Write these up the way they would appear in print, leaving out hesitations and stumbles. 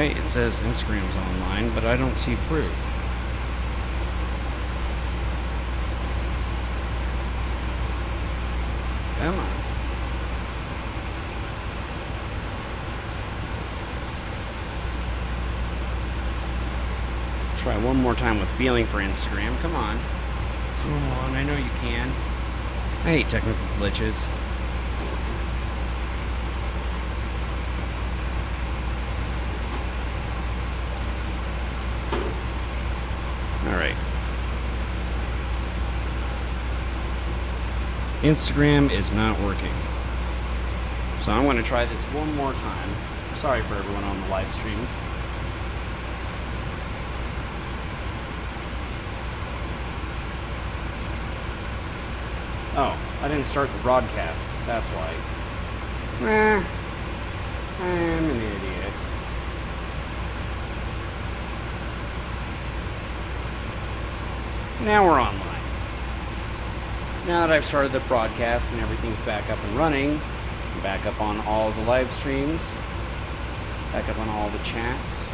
Right, it says Instagram's online, but I don't see proof. Come on. Try one more time with feeling for Instagram. Come on. Come on, I know you can. I hate technical glitches. Alright. Instagram is not working. So I'm going to try this one more time. Sorry for everyone on the live streams. Oh, I didn't start the broadcast. That's why. I'm an idiot. Now we're online. Now that I've started the broadcast and everything's back up and running, back up on all the live streams, back up on all the chats.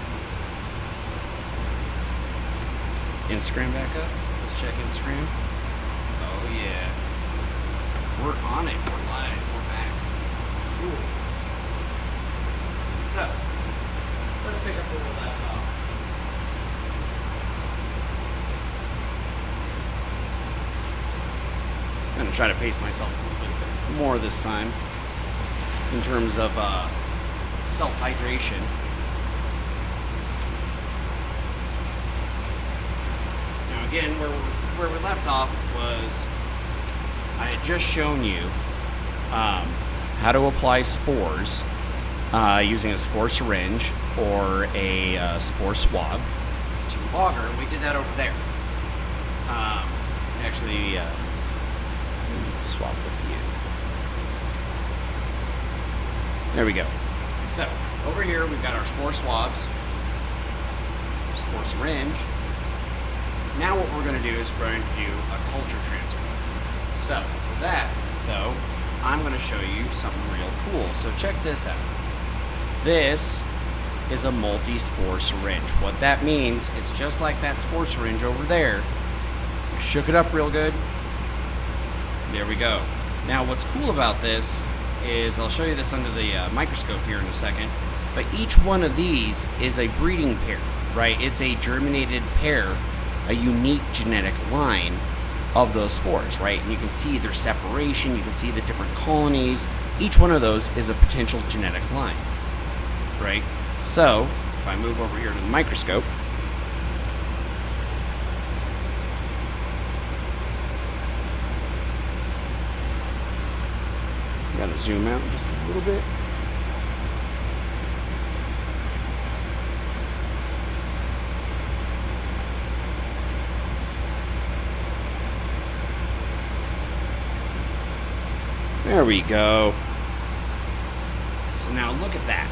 Instagram back up. Let's check Instagram. Oh yeah. We're on it. We're live. We're back. Cool. So, let's pick up where we left off. I'm going to try to pace myself a little bit more this time in terms of self-hydration. Now again, where we left off was I had just shown you how to apply spores using a spore syringe or a spore swab to Agar, and we did that over there. Actually, swap the view. There we go. So, over here we've got our spore swabs, spore syringe. Now what we're going to do is we're going to do a culture transfer. So, for that, though, I'm going to show you something real cool. So check this out. This is a multi-spore syringe. What that means, it's just like that spore syringe over there. I shook it up real good. There we go. Now what's cool about this is, I'll show you this under the microscope here in a second, but each one of these is a breeding pair, right? It's a germinated pair, a unique genetic line of those spores, right? And you can see their separation, you can see the different colonies. Each one of those is a potential genetic line, right? So, if I move over here to the microscope, gotta zoom out just a little bit. There we go. So now look at that,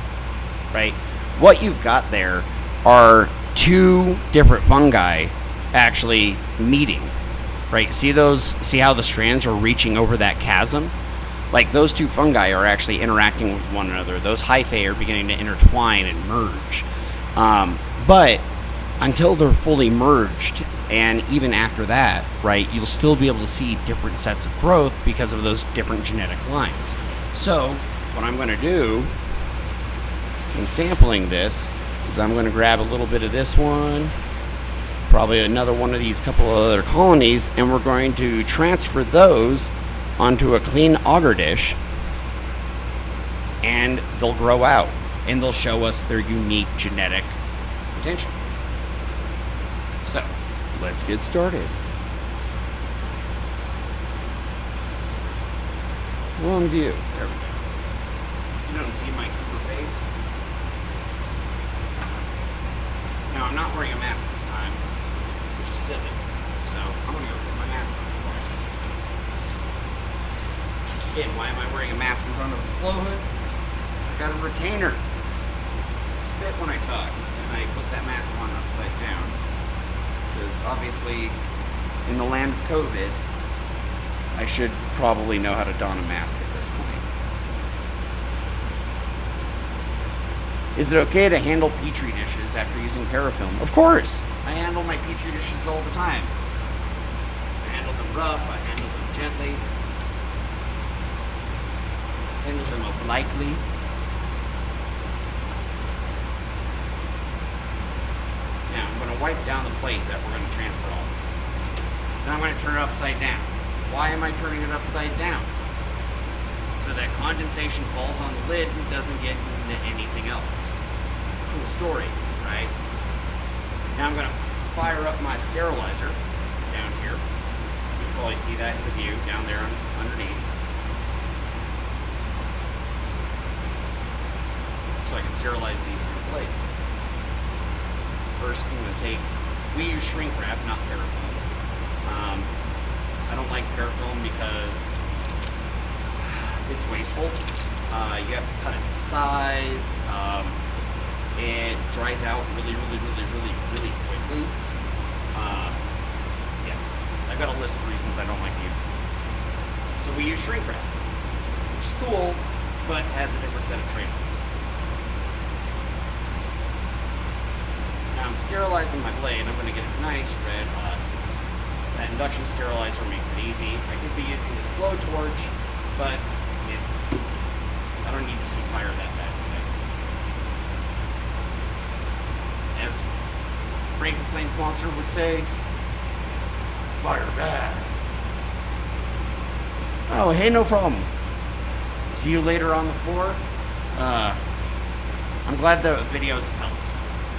right? What you've got there are two different fungi actually meeting, right? See those? See how the strands are reaching over that chasm? Like those two fungi are actually interacting with one another. Those hyphae are beginning to intertwine and merge. But until they're fully merged, and even after that, right, you'll still be able to see different sets of growth because of those different genetic lines. So what I'm going to do in sampling this is I'm going to grab a little bit of this one, probably another one of these couple of other colonies, and we're going to transfer those onto a clean agar dish, and they'll grow out and they'll show us their unique genetic potential. So let's get started. Long view. There we go. You don't see my Cooper face. Now I'm not wearing a mask this time, which is silly. So I'm gonna go put my mask on. Again, why am I wearing a mask in front of the flow hood? It's got a retainer. I spit when I talk, and I put that mask on upside down. Because obviously, in the land of COVID, I should probably know how to don a mask at this point. Is it okay to handle Petri dishes after using parafilm? Of course. I handle my Petri dishes all the time. I handle them rough, I handle them gently. Handle them obliquely. Now I'm going to wipe down the plate that we're going to transfer off. Then I'm going to turn it upside down. Why am I turning it upside down? So that condensation falls on the lid and doesn't get into anything else. Cool story, right? Now I'm going to fire up my sterilizer down here. You can probably see that in the view down there underneath. So I can sterilize these two plates. First, I'm going to take, we use shrink wrap, not parafilm. I don't like parafilm because it's wasteful. You have to cut it to size. It dries out really quickly. Yeah, I've got a list of reasons I don't like to use it. So we use shrink wrap, which is cool, but has a different set of trade-offs. Now I'm sterilizing my blade. I'm going to get it nice red hot. That induction sterilizer makes it easy. I could be using this blowtorch, but I don't need to see fire that bad today. As Frankenstein's monster would say, fire bad. Oh, hey, no problem. See you later on the floor. I'm glad the videos helped.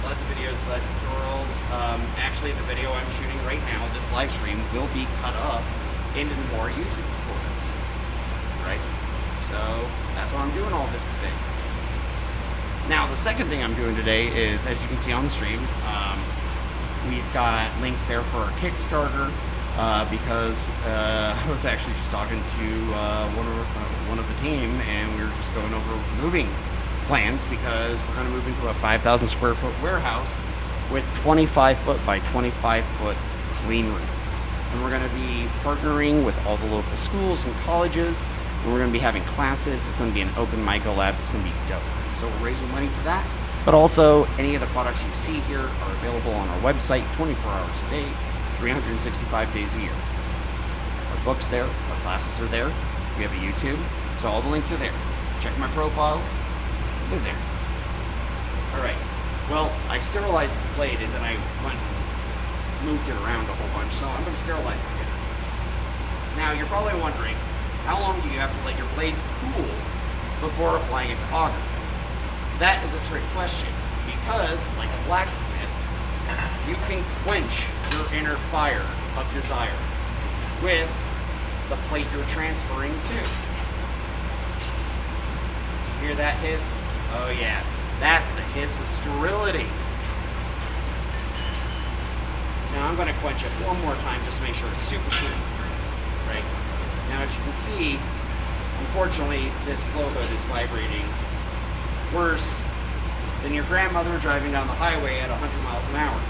Glad the videos, glad the tutorials. Actually, the video I'm shooting right now, this live stream, will be cut up into more YouTube tutorials. Right? So that's why I'm doing all this today. Now, the second thing I'm doing today is, as you can see on the stream, we've got links there for our Kickstarter because I was actually just talking to one of the team, and we were just going over moving plans because we're going to move into a 5,000 square foot warehouse with 25 foot by 25 foot clean room. And we're going to be partnering with all the local schools and colleges. And we're going to be having classes. It's going to be an open Myco lab. It's going to be dope. So we're raising money for that. But also, any of the products you see here are available on our website 24 hours a day, 365 days a year. Our books there, our classes are there. We have a YouTube. So all the links are there. Check my profiles. They're there. All right. Well, I sterilized this blade and then I went and moved it around a whole bunch. So I'm going to sterilize it again. Now, you're probably wondering, how long do you have to let your blade cool before applying it to auger? That is a trick question because, like a blacksmith, you can quench your inner fire of desire with the plate you're transferring to. Hear that hiss? Oh yeah, that's the hiss of sterility. Now I'm going to quench it one more time just to make sure it's super clean. Right? Now, as you can see, unfortunately, this flow hood is vibrating worse than your grandmother driving down the highway at 100 miles an hour.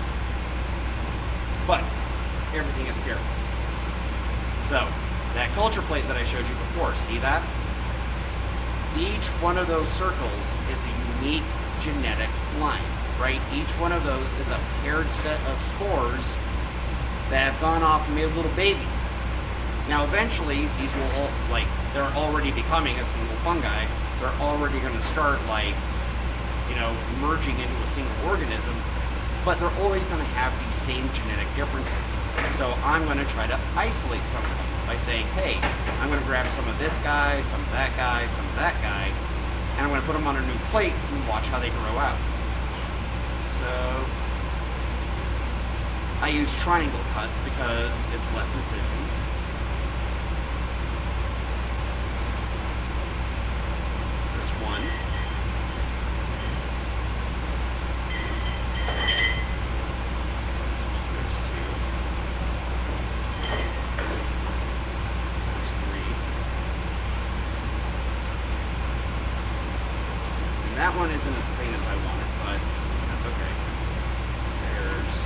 But everything is sterile. So, that culture plate that I showed you before, see that? Each one of those circles is a unique genetic line, right? Each one of those is a paired set of spores that have gone off and made a little baby. Now, eventually, these will all, they're already becoming a single fungi. They're already going to start, merging into a single organism, but they're always going to have these same genetic differences. So I'm going to try to isolate some of them by saying, hey, I'm going to grab some of this guy, some of that guy, some of that guy, and I'm going to put them on a new plate and watch how they grow out. So I use triangle cuts because it's less incisions. There's one. There's two. There's three. And that one isn't as clean as I wanted, but that's okay. There's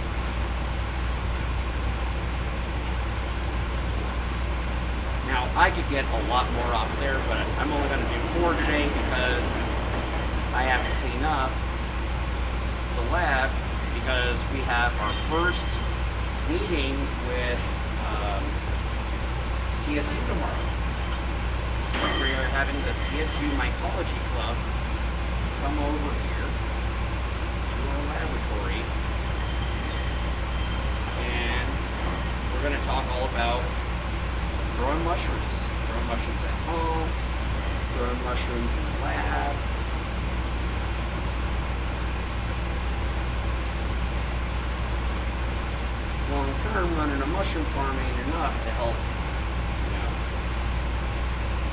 Now, I could get a lot more off there, but I'm only going to do 4 today because I have to clean up the lab because we have our first meeting with CSU tomorrow. We are having the CSU Mycology Club come over here to our laboratory, and we're going to talk all about growing mushrooms at home, growing mushrooms in the lab. Long term, running a mushroom farm ain't enough to help,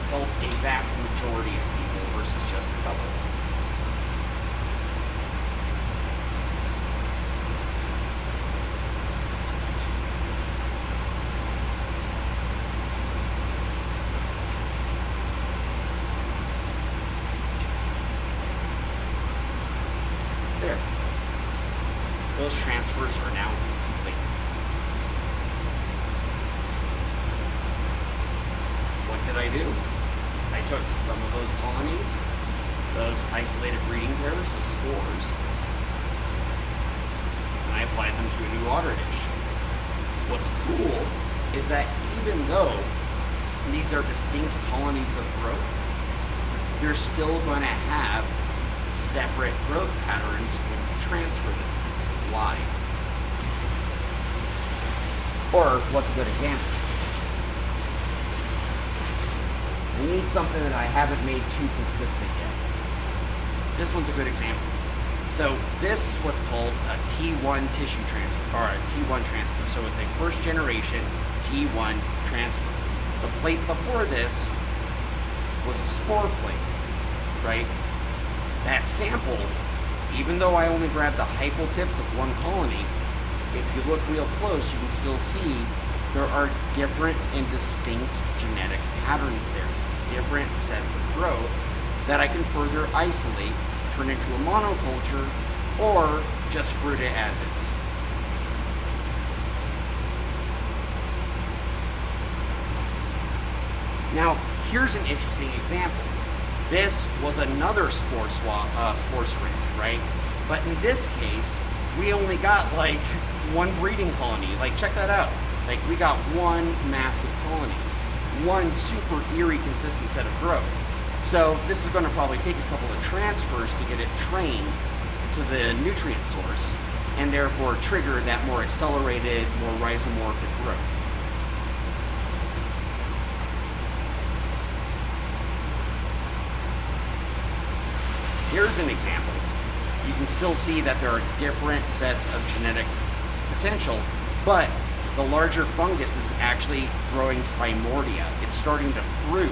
help a vast majority of people versus just a couple. There. Those transfers are now complete. What did I do? I took some of those colonies, those isolated breeding pairs of spores, and I applied them to a new water dish. What's cool is that even though these are distinct colonies of growth, they're still going to have separate growth patterns when you transfer them. Why? Or what's a good example? I need something that I haven't made too consistent yet. This one's a good example. So this is what's called a T1 tissue transfer, or a T1 transfer. So it's a first generation T1 transfer. The plate before this was a spore plate, right? That sample, even though I only grabbed the hyphal tips of one colony, if you look real close, you can still see there are different and distinct genetic patterns there. Different sets of growth that I can further isolate, turn into a monoculture, or just fruit it as is. Now, here's an interesting example. This was another spore syringe, right? But in this case, we only got like one breeding colony. Like, check that out. Like, we got one massive colony. One super eerie consistent set of growth. So this is going to probably take a couple of transfers to get it trained to the nutrient source and therefore trigger that more accelerated, more rhizomorphic growth. Here's an example. You can still see that there are different sets of genetic potential, but the larger fungus is actually throwing primordia. It's starting to fruit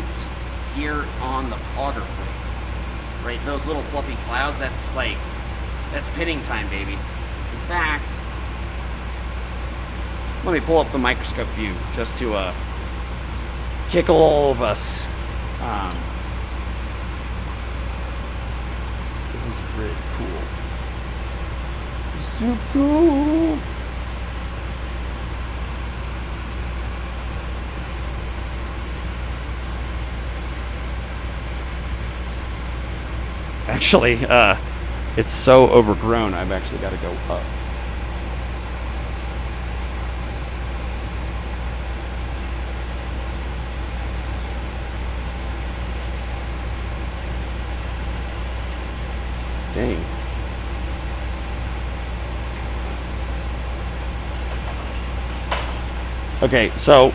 here on the auger plate. Right? Those little fluffy clouds, that's pitting time, baby. In fact, let me pull up the microscope view just to tickle all of us. This is really cool. So cool. Actually, it's so overgrown, I've actually got to go up. Dang. Okay, so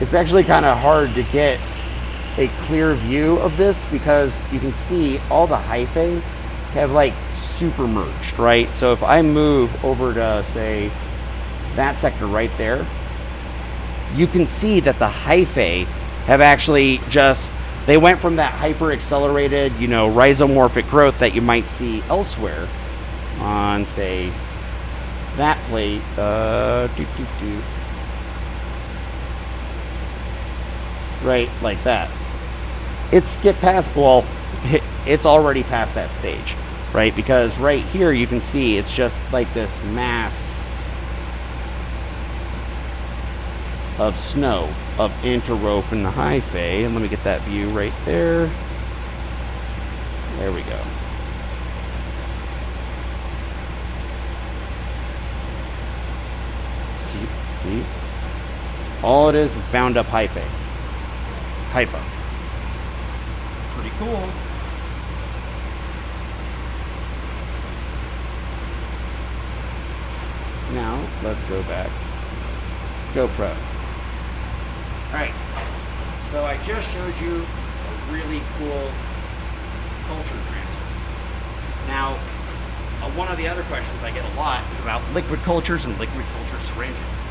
it's actually kind of hard to get a clear view of this because you can see all the hyphae have like super merged, right? So if I move over to, say, that sector right there, you can see that the hyphae have actually just, they went from that hyper accelerated, rhizomorphic growth that you might see elsewhere on, say, that plate, right, like that. It's it's already past that stage, right? Because right here you can see it's just like this mass of snow of interwove in the hyphae. And let me get that view right there. There we go. See? All it is bound up hyphae. Hypha. Pretty cool. Now, let's go back. GoPro. Alright, so I just showed you a really cool culture transfer. Now, one of the other questions I get a lot is about liquid cultures and liquid culture syringes,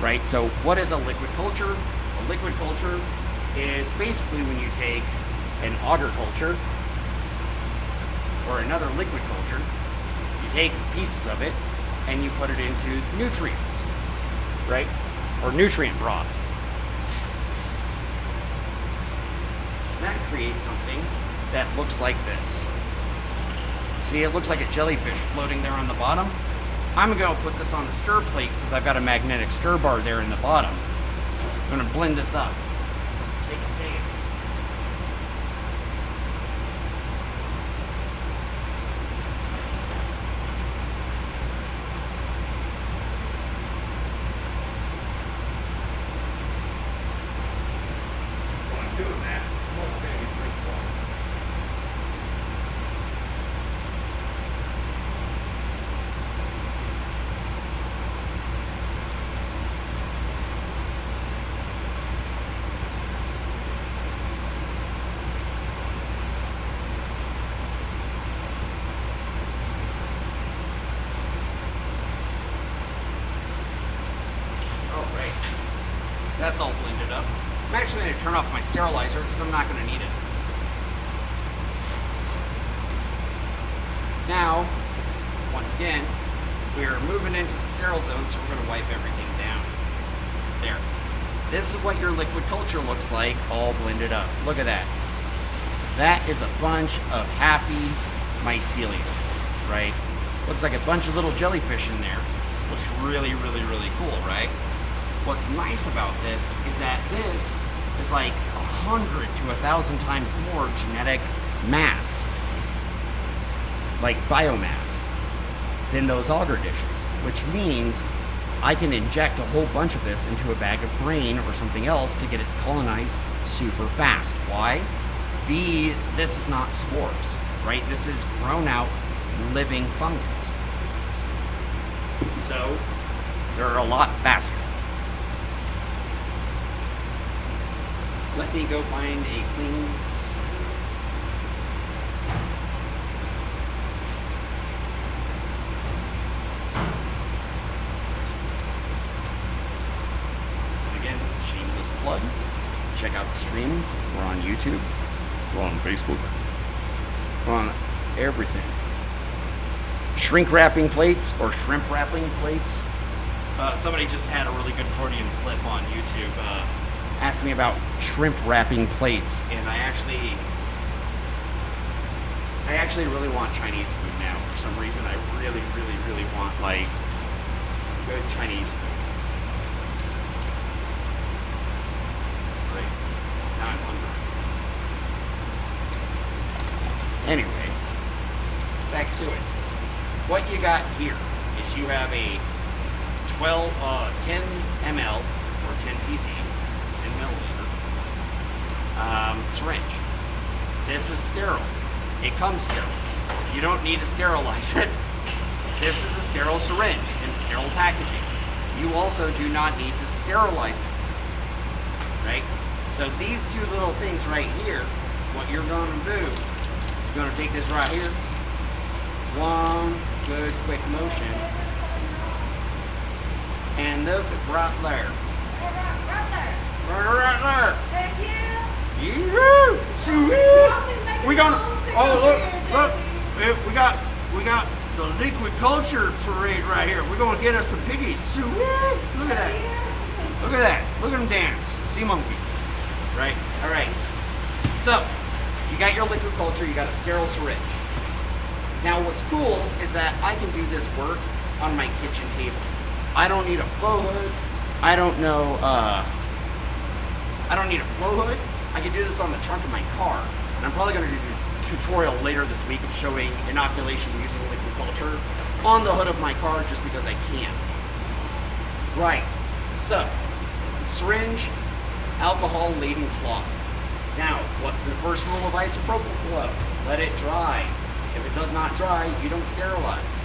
right? So what is a liquid culture? A liquid culture is basically when you take an agar culture or another liquid culture, you take pieces of it and you put it into nutrients, right? Or nutrient broth. That creates something that looks like this. See, it looks like a jellyfish floating there on the bottom. I'm going to put this on the stir plate because I've got a magnetic stir bar there in the bottom. I'm going to blend this up. Take a dance. While I'm doing that, I'm also going to drink water. That's all blended up. I'm actually going to turn off my sterilizer because I'm not going to need it. Now, once again, we're moving into the sterile zone, so we're going to wipe everything down. There. This is what your liquid culture looks like, all blended up. Look at that. That is a bunch of happy mycelium, right? Looks like a bunch of little jellyfish in there. Looks really, really, really cool, right? What's nice about this is that this is like 100 to 1,000 times more genetic mass, like biomass, than those agar dishes, which means I can inject a whole bunch of this into a bag of grain or something else to get it colonized super fast. Why? This is not spores, right? This is grown out living fungus. So they're a lot faster. Let me go find a clean again, shameless plug. Check out the stream. We're on YouTube. We're on Facebook. We're on everything. Shrink wrapping plates or shrimp wrapping plates. Somebody just had a really good Freudian slip on YouTube. Asked me about shrimp wrapping plates, and I actually really want Chinese food now. For some reason, I really, really, really want like good Chinese food. Great. Now I'm hungry. Anyway, back to it. What you got here is you have a 10 ml or 10 cc. 10 milliliter syringe. This is sterile. It comes sterile. You don't need to sterilize it. This is a sterile syringe in sterile packaging. You also do not need to sterilize it. Right? So these two little things right here, what you're going to do, you're going to take this right here, one good quick motion, and look right there. Right there. Thank you. Yee-hoo! Sweet! We gonna. Look! We got the liquid culture parade right here. We're gonna get us some piggies. Sweet! Look at that! Look at that! Look at them dance. Sea monkeys. Right? All right. So you got your liquid culture. You got a sterile syringe. Now what's cool is that I can do this work on my kitchen table. I don't need a flow hood. I don't need a flow hood. I can do this on the trunk of my car. And I'm probably going to do a tutorial later this week of showing inoculation using liquid culture on the hood of my car just because I can. Right. So, syringe, alcohol-laden cloth. Now, what's the first rule of isopropyl flow? Let it dry. If it does not dry, you don't sterilize.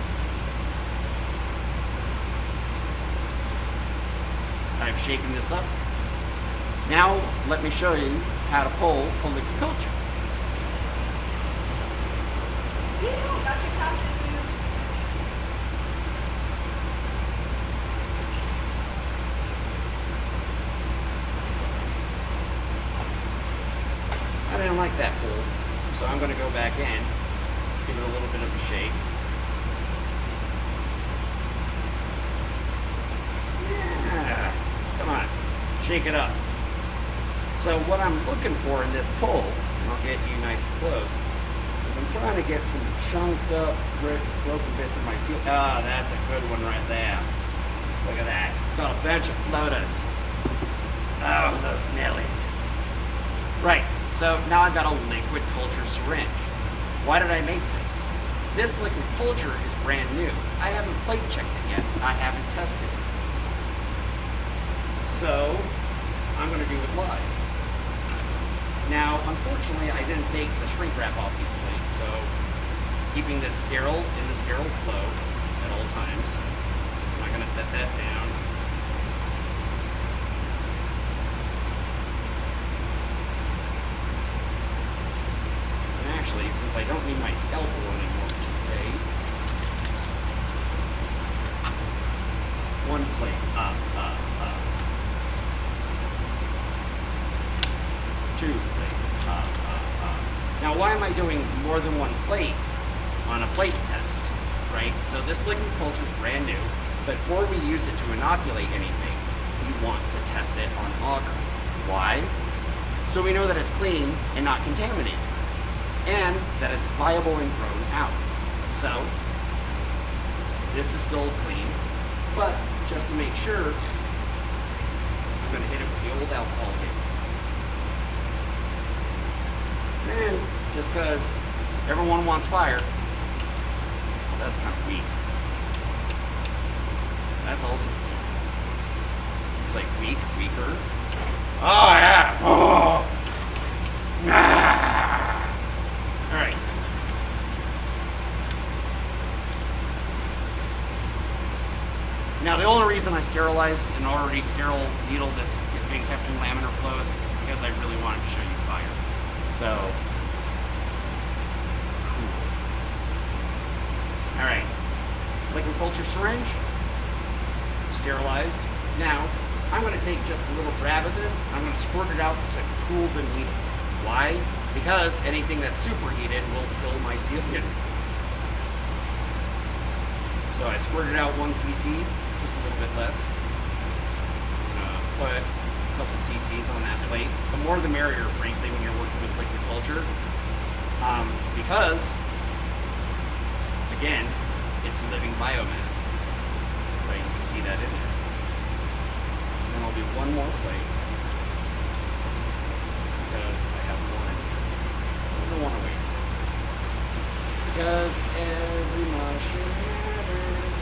I've shaken this up. Now, let me show you how to pull a liquid culture. Got your couches, dude. I didn't like that pull, so I'm going to go back in, give it a little bit of a shake. Yeah, come on, shake it up. So what I'm looking for in this pull, and I'll get you nice and close, is I'm trying to get some chunked up, broken bits of my seal. Ah, that's a good one right there. Look at that. It's got a bunch of floaters. Oh, those Nellies. Right, so now I've got a liquid culture syringe. Why did I make this? This liquid culture is brand new. I haven't plate checked it yet. I haven't tested it. So, I'm going to do it live. Now, unfortunately, I didn't take the shrink wrap off these plates, so keeping this sterile in the sterile flow at all times. I'm not going to set that down. And actually, since I don't need my scalpel anymore today, one plate up. 2 plates up. Now, why am I doing more than one plate on a plate test, right? So this liquid culture is brand new, but before we use it to inoculate anything, we want to test it on Agar. Why? So we know that it's clean and not contaminated, and that it's viable and grown out. So this is still clean, but just to make sure, I'm going to hit it with the old alcohol here. And just because everyone wants fire, well, that's kind of weak. That's also weak. It's like weak, weaker. Oh, yeah. Oh. Ah. All right. Now, the only reason I sterilized an already sterile needle that's being kept in laminar flow is because I really wanted to show you fire. So, cool. All right, liquid culture syringe, sterilized. Now, I'm going to take just a little drab of this. I'm going to squirt it out to cool the needle. Why? Because anything that's superheated will kill my mycelium. So I squirted out 1 cc, just a little bit less. I'm going to put couple cc's on that plate. The more the merrier, frankly, when you're working with liquid culture. Because, again, it's living biomass. Right, you can see that in there. And then I'll do one more plate. Because I have more in here. I don't want to waste it. Because every mushroom matters.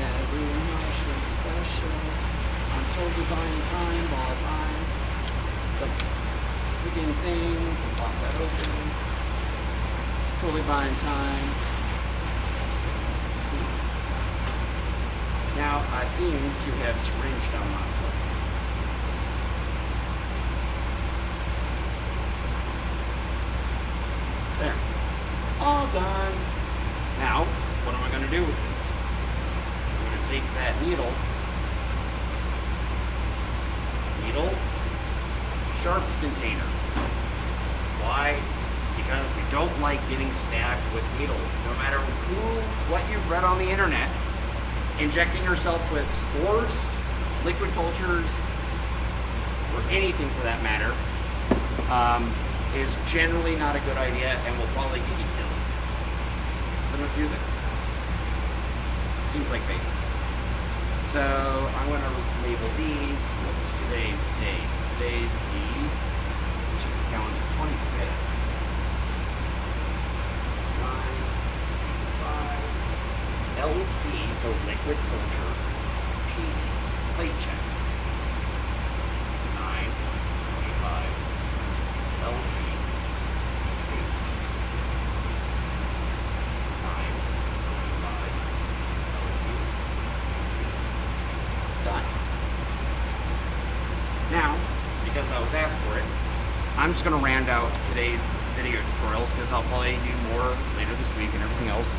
Every mushroom special. Totally buying time, ball of time. The freaking thing to pop that open. Totally buying time. Now I seem to have syringed on myself. There. All done. Now, what am I going to do with this? I'm going to take that needle, sharps container. Why? Because we don't like getting stabbed with needles. No matter what you've read on the internet, injecting yourself with spores, liquid cultures, or anything for that matter, is generally not a good idea and will probably get you killed. So don't do that. Seems like basic. So I'm going to label these. What's today's date? Today's the calendar 25th. 9, 5, LC, so liquid culture, PC, plate check. Now, because I was asked for it, I'm just going to round out today's video tutorials because I'll probably do more later this week and everything else.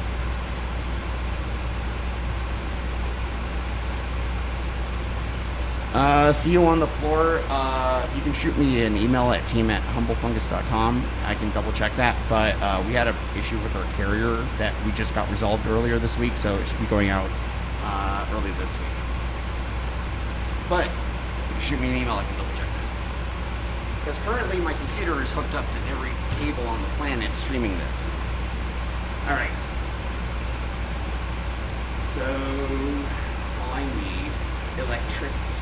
See you on the floor. You can shoot me an email at team@humblefungus.com. I can double check that, but we had an issue with our carrier that we just got resolved earlier this week, so it should be going out early this week. But if you shoot me an email, I can double check that. Because currently my computer is hooked up to every cable on the planet streaming this. Alright. So, I need electricity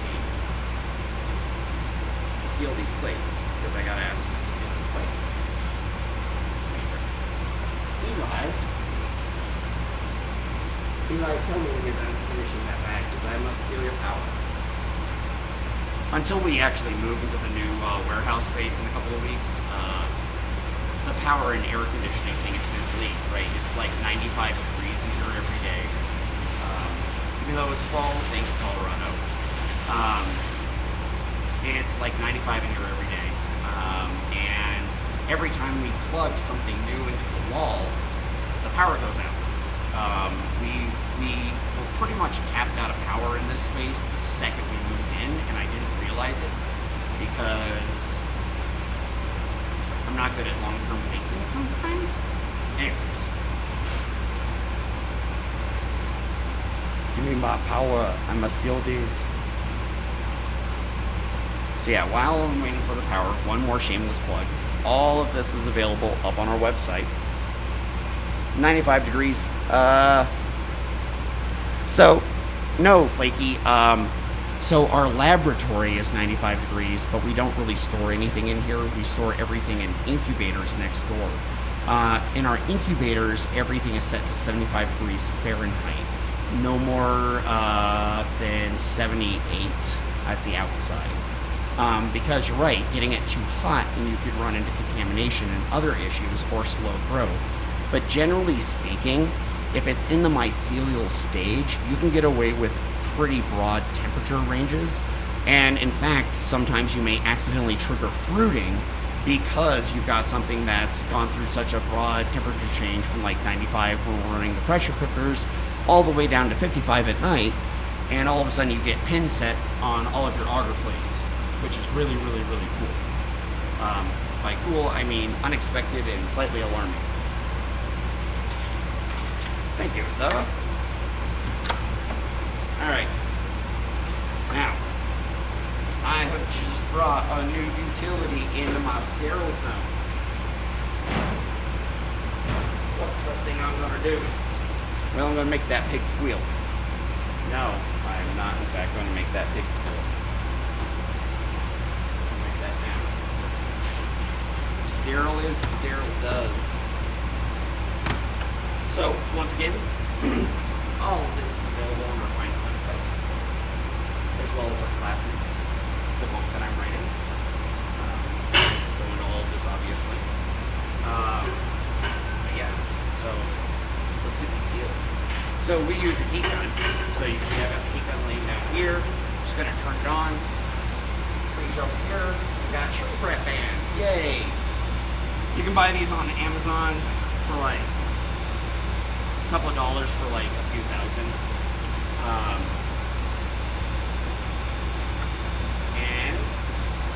to seal these plates, because I gotta ask you to seal some plates. Wait a second. Eli, tell me when you're done finishing that bag, because I must steal your power. Until we actually move into the new warehouse space in a couple of weeks, the power and air conditioning thing has been bleak, right? It's like 95 degrees in here every day. Even though it's fall, thanks Colorado. It's like 95 in here every day. And every time we plug something new into the wall, the power goes out. We were pretty much tapped out of power in this space the second we moved in, and I didn't realize it because I'm not good at long-term thinking sometimes. Anyways. Give me my power. I must seal these. So yeah, while I'm waiting for the power, one more shameless plug. All of this is available up on our website. 95 degrees. So, no, Flaky. So our laboratory is 95 degrees, but we don't really store anything in here. We store everything in incubators next door. In our incubators, everything is set to 75 degrees Fahrenheit. No more than 78 at the outside. Because you're right, getting it too hot and you could run into contamination and other issues or slow growth. But generally speaking, if it's in the mycelial stage, you can get away with pretty broad temperature ranges. And in fact, sometimes you may accidentally trigger fruiting because you've got something that's gone through such a broad temperature change from like 95 when we're running the pressure cookers all the way down to 55 at night, and all of a sudden you get pin set on all of your auger plates, which is really, really, really cool. By cool, I mean unexpected and slightly alarming. Thank you, sir. Alright. Now, I have just brought a new utility into my sterile zone. What's the first thing I'm going to do? Well, I'm going to make that pig squeal. No, I am not, in fact, going to make that pig squeal. I'll make that now. Sterile is, sterile does. So, once again, all of this is available on our final website, as well as our classes, the book that I'm writing. Go into all of this, obviously. But yeah, so let's get these sealed. So we use a heat gun. So you can see I've got the heat gun laying down here. Just gonna turn it on. Reach over here. We got shrink wrap bands. Yay! You can buy these on Amazon for like a couple of dollars for like a few thousand. And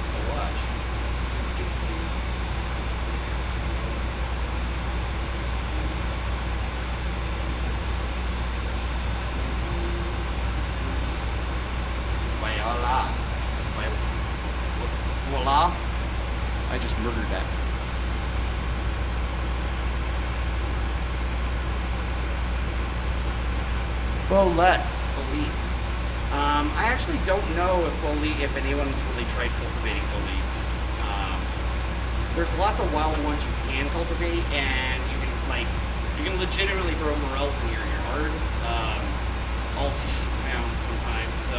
so watch. Voila. Voila. I just murdered that. Boletes. I actually don't know if anyone's really tried cultivating boletes. There's lots of wild ones you can cultivate, and you can legitimately grow morels in your yard, all season round sometimes. So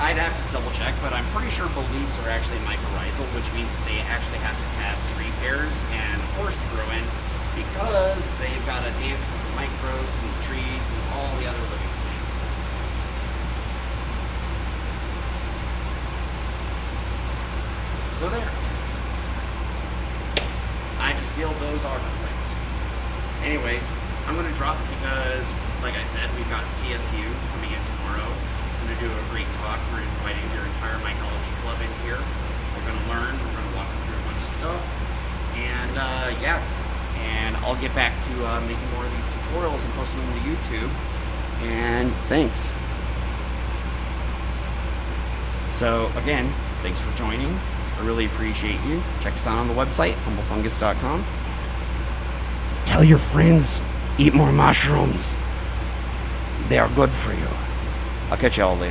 I'd have to double check, but I'm pretty sure boletes are actually mycorrhizal, which means that they actually have to have tree pairs and a forest to grow in, because they've got to dance with the microbes and the trees and all the other living plants. So there. I just sealed those Agar plates. Anyways, I'm going to drop because, like I said, we've got CSU coming in tomorrow. I'm going to do a great talk. We're inviting their entire Mycology club in here. We're going to learn. We're going to walk them through a bunch of stuff. And, yeah. And I'll get back to making more of these tutorials and posting them to YouTube. And thanks. So, again, thanks for joining. I really appreciate you. Check us out on the website, humblefungus.com. Tell your friends, eat more mushrooms. They are good for you. I'll catch you all later.